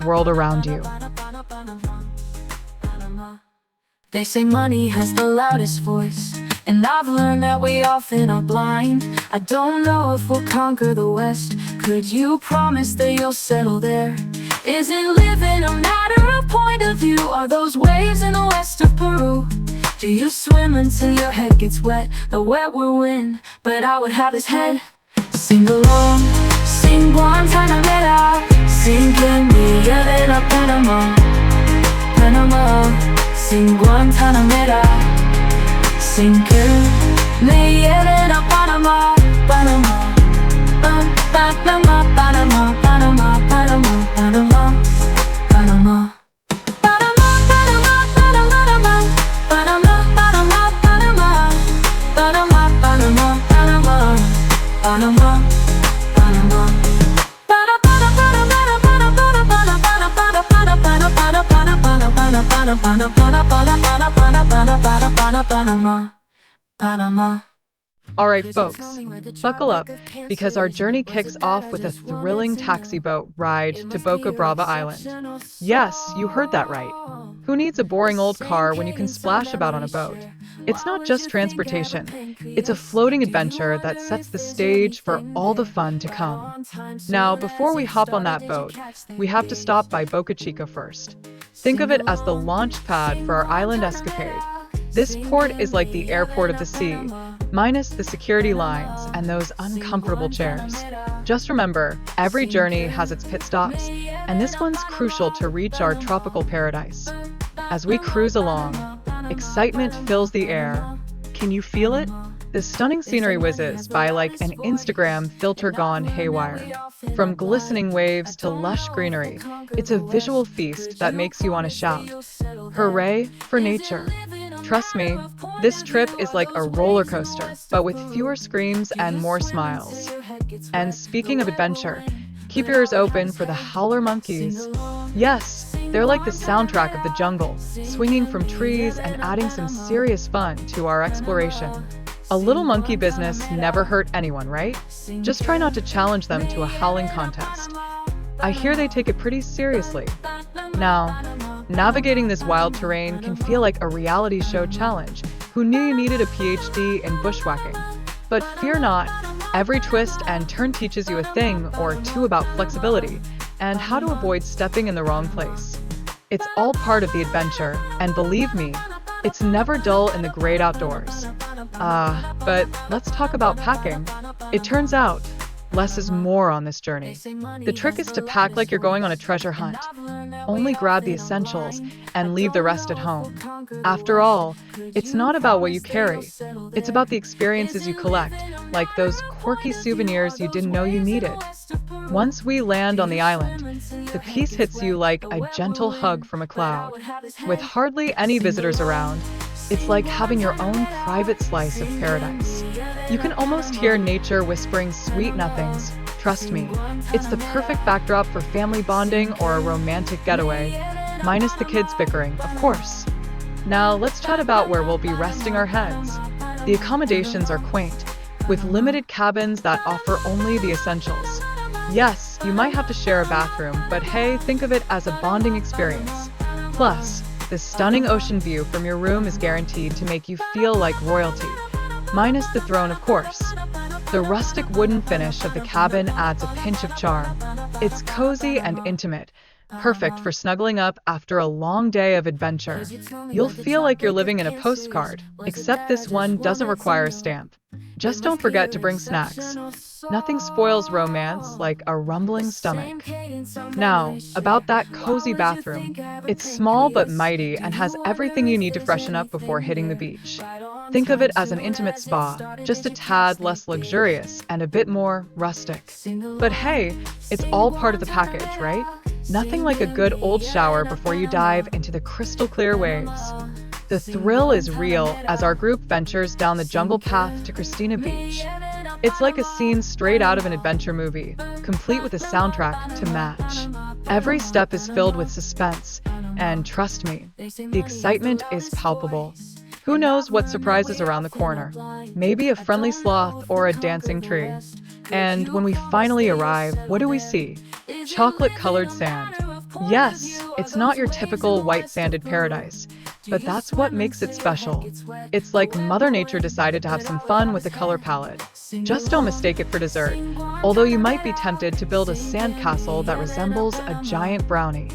world around you. They say money has the loudest voice, and I've learned that we often are blind. I don't know if we'll conquer the West. Could you promise that you'll settle there? Isn't living a matter of point of view? Are those waves in the west of Peru? Do you swim until your head gets wet? The wet will win, but I would have his head. Sing along, sing Guantanamera, sing que me lleven a Panama, Panama. Sing Guantanamera, sing que me lleven a Panama, Panama, Panama, Panama, Panama, Panama, Panama, Panama. Alright folks, buckle up, because our journey kicks off with a thrilling taxi boat ride to Boca Brava Island. Yes, you heard that right. Who needs a boring old car when you can splash about on a boat? It's not just transportation, it's a floating adventure that sets the stage for all the fun to come. Now, before we hop on that boat, we have to stop by Boca Chica first. Think of it as the launch pad for our island escapade. This port is like the airport of the sea, minus the security lines and those uncomfortable chairs. Just remember, every journey has its pit stops, and this one's crucial to reach our tropical paradise. As we cruise along, excitement fills the air. Can you feel it? The stunning scenery whizzes by like an Instagram filter gone haywire. From glistening waves to lush greenery, it's a visual feast that makes you want to shout, "Hooray for nature!" Trust me, this trip is like a roller coaster, but with fewer screams and more smiles. And speaking of adventure, keep your ears open for the howler monkeys. Yes, they're like the soundtrack of the jungle, swinging from trees and adding some serious fun to our exploration. A little monkey business never hurt anyone, right? Just try not to challenge them to a howling contest. I hear they take it pretty seriously. Now, navigating this wild terrain can feel like a reality show challenge. Who knew you needed a PhD in bushwhacking? But fear not, every twist and turn teaches you a thing or two about flexibility and how to avoid stepping in the wrong place. It's all part of the adventure, and believe me, it's never dull in the great outdoors. But let's talk about packing. It turns out, less is more on this journey. The trick is to pack like you're going on a treasure hunt. Only grab the essentials and leave the rest at home. After all, it's not about what you carry. It's about the experiences you collect, like those quirky souvenirs you didn't know you needed. Once we land on the island, the peace hits you like a gentle hug from a cloud. With hardly any visitors around, it's like having your own private slice of paradise. You can almost hear nature whispering sweet nothings. Trust me, it's the perfect backdrop for family bonding or a romantic getaway. Minus the kids bickering, of course. Now let's chat about where we'll be resting our heads. The accommodations are quaint, with limited cabins that offer only the essentials. Yes, you might have to share a bathroom, but hey, think of it as a bonding experience. Plus, the stunning ocean view from your room is guaranteed to make you feel like royalty. Minus the throne, of course. The rustic wooden finish of the cabin adds a pinch of charm. It's cozy and intimate, perfect for snuggling up after a long day of adventure. You'll feel like you're living in a postcard, except this one doesn't require a stamp. Just don't forget to bring snacks. Nothing spoils romance like a rumbling stomach. Now, about that cozy bathroom. It's small but mighty and has everything you need to freshen up before hitting the beach. Think of it as an intimate spa, just a tad less luxurious and a bit more rustic. But hey, it's all part of the package, right? Nothing like a good old shower before you dive into the crystal clear waves. The thrill is real as our group ventures down the jungle path to Christina Beach. It's like a scene straight out of an adventure movie, complete with a soundtrack to match. Every step is filled with suspense, and trust me, the excitement is palpable. Who knows what surprises around the corner? Maybe a friendly sloth or a dancing tree. And when we finally arrive, what do we see? Chocolate-colored sand. Yes, it's not your typical white sanded paradise, but that's what makes it special. It's like Mother Nature decided to have some fun with the color palette. Just don't mistake it for dessert, although you might be tempted to build a sandcastle that resembles a giant brownie.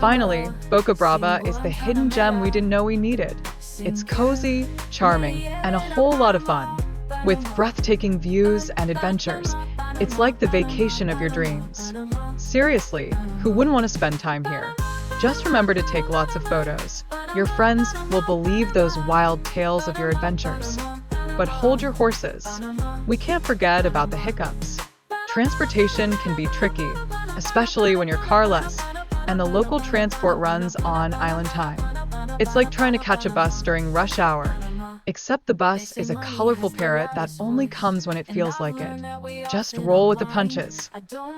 Finally, Boca Brava is the hidden gem we didn't know we needed. It's cozy, charming, and a whole lot of fun. With breathtaking views and adventures, it's like the vacation of your dreams. Seriously, who wouldn't want to spend time here? Just remember to take lots of photos. Your friends will believe those wild tales of your adventures. But hold your horses. We can't forget about the hiccups. Transportation can be tricky, especially when you're carless and the local transport runs on island time. It's like trying to catch a bus during rush hour, except the bus is a colorful parrot that only comes when it feels like it. Just roll with the punches.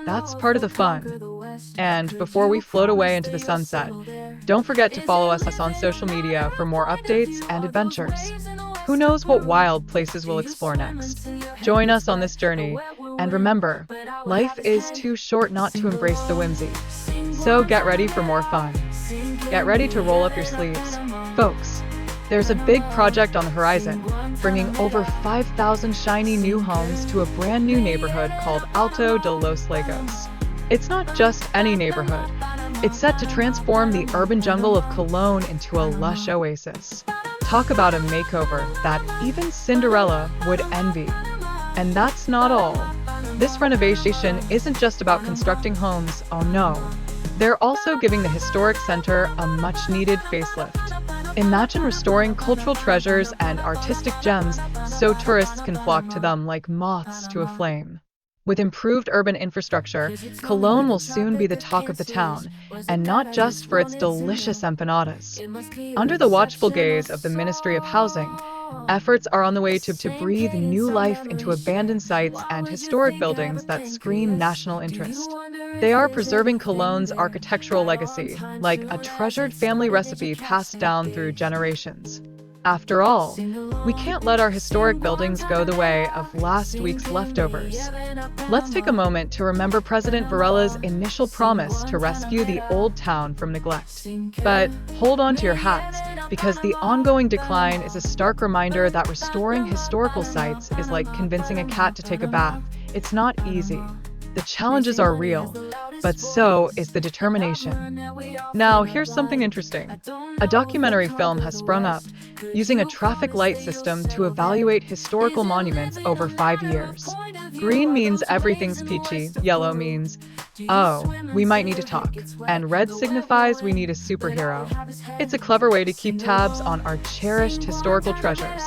That's part of the fun. And before we float away into the sunset, don't forget to follow us on social media for more updates and adventures. Who knows what wild places we'll explore next? Join us on this journey, and remember, life is too short not to embrace the whimsy. So get ready for more fun. Get ready to roll up your sleeves. Folks, there's a big project on the horizon, bringing over 5,000 shiny new homes to a brand new neighborhood called Alto de los Lagos. It's not just any neighborhood. It's set to transform the urban jungle of Cologne into a lush oasis. Talk about a makeover that even Cinderella would envy. And that's not all. This renovation isn't just about constructing homes, oh no. They're also giving the historic center a much-needed facelift. Imagine restoring cultural treasures and artistic gems so tourists can flock to them like moths to a flame. With improved urban infrastructure, Cologne will soon be the talk of the town, and not just for its delicious empanadas. Under the watchful gaze of the Ministry of Housing, efforts are on the way to breathe new life into abandoned sites and historic buildings that scream national interest. They are preserving Cologne's architectural legacy, like a treasured family recipe passed down through generations. After all, we can't let our historic buildings go the way of last week's leftovers. Let's take a moment to remember President Varela's initial promise to rescue the old town from neglect. But hold on to your hats, because the ongoing decline is a stark reminder that restoring historical sites is like convincing a cat to take a bath. It's not easy. The challenges are real, but so is the determination. Now, here's something interesting. A documentary film has sprung up, using a traffic light system to evaluate historical monuments over 5 years. Green means everything's peachy, yellow means, oh, we might need to talk, and red signifies we need a superhero. It's a clever way to keep tabs on our cherished historical treasures.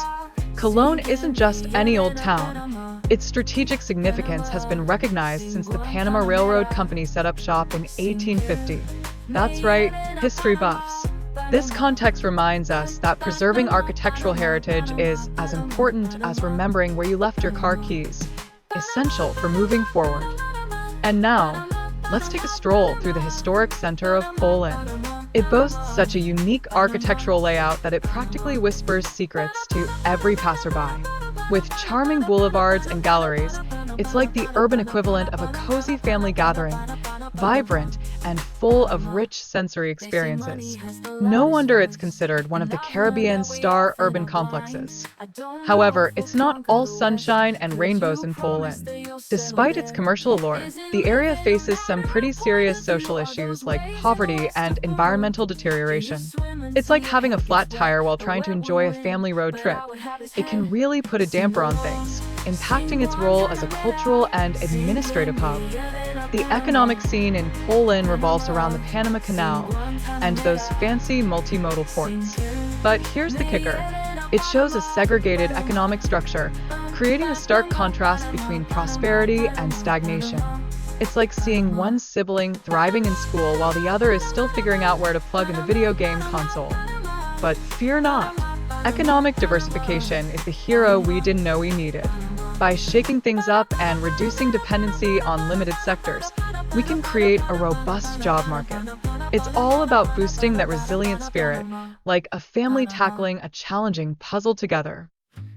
Cologne isn't just any old town. Its strategic significance has been recognized since the Panama Railroad Company set up shop in 1850. That's right, history buffs. This context reminds us that preserving architectural heritage is as important as remembering where you left your car keys, essential for moving forward. And now, let's take a stroll through the historic center of Poland. It boasts such a unique architectural layout that it practically whispers secrets to every passerby. With charming boulevards and galleries, it's like the urban equivalent of a cozy family gathering, vibrant and full of rich sensory experiences. No wonder it's considered one of the Caribbean's star urban complexes. However, it's not all sunshine and rainbows in Poland. Despite its commercial allure, the area faces some pretty serious social issues like poverty and environmental deterioration. It's like having a flat tire while trying to enjoy a family road trip. It can really put a damper on things, impacting its role as a cultural and administrative hub. The economic scene in Poland revolves around the Panama Canal and those fancy multimodal ports. But here's the kicker. It shows a segregated economic structure, creating a stark contrast between prosperity and stagnation. It's like seeing one sibling thriving in school while the other is still figuring out where to plug in the video game console. But fear not. Economic diversification is the hero we didn't know we needed. By shaking things up and reducing dependency on limited sectors, we can create a robust job market. It's all about boosting that resilient spirit, like a family tackling a challenging puzzle together.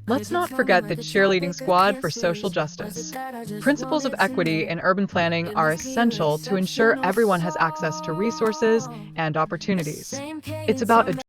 Let's not forget the cheerleading squad for social justice. Principles of equity in urban planning are essential to ensure everyone has access to resources and opportunities. It's about